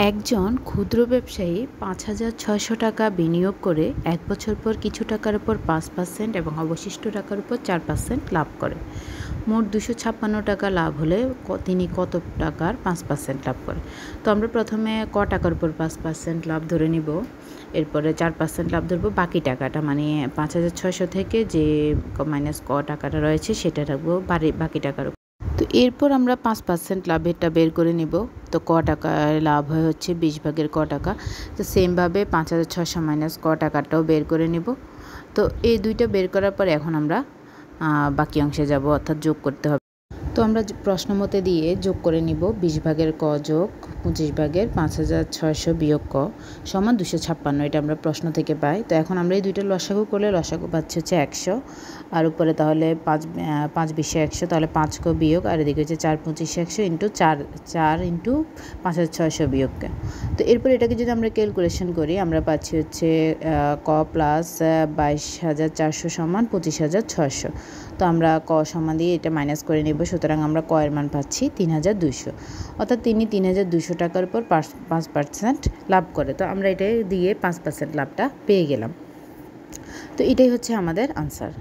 একজন ক্ষুদ্র ব্যবসায়ী ৫,৬০০ টাকা বিনিয়োগ করে ১ বছর পর কিছু টাকার উপর ৫% এবং অবশিষ্ট টাকার উপর ৪% লাভ করে। মোট ২৫৬ টাকা লাভ হলে তিনি কত টাকার ৫% লাভ করে? তো আমরা প্রথমে টাকার উপর ৫% লাভ ধরে নিব, এরপরে ৪% লাভ ধরবো, বাকি টাকাটা মানে ৫,৬০০ থেকে যে মাইনাস টাকাটা রয়েছে সেটা রাখবো বাকি টাকার উপর। তো এরপর আমরা ৫% লাভেরটা বের করে নিব। তো টাকায় লাভ হয় হচ্ছে ২০ ভাগের টাকা। তো সেমভাবে ৫,৬০০ মাইনাস টাকাটাও বের করে নিব। তো এই দুইটা বের করার পর এখন আমরা বাকি অংশে যাব, অর্থাৎ যোগ করতে হবে। তো আমরা প্রশ্ন মতে দিয়ে যোগ করে নিব ২০ ভাগের যোগ ২৫ ভাগের ৫,৬০০ বিয়োগ সমান ২৫৬। এটা আমরা প্রশ্ন থেকে পাই। তো এখন আমরা এই দুইটা লসাগু করলে লসাগু পাচ্ছি হচ্ছে ১০০, আর উপরে তাহলে ৫ ২০ ১০০, তাহলে ৫ বিয়োগ, আর এদিকে হচ্ছে ৪ ২৫ ১০০ ইন্টু ৪ ইন্টু ৫,৬০০ বিয়োগ। তো এরপর এটাকে যদি আমরা ক্যালকুলেশন করি আমরা পাচ্ছি হচ্ছে প্লাস ২২,৪০০ সমান ২৫,৬০০। তো আমরা সমান দিয়ে এটা মাইনাস করে নেব, সুতরাং আমরা এর মান পাচ্ছি ৩,২০০। অর্থাৎ তিনি ৩,২০০ টাকার উপর ৫% লাভ করে। তো আমরা এটা দিয়ে ৫% লাভটা পেয়ে গেলাম। তো এটাই হচ্ছে আমাদের আনসার।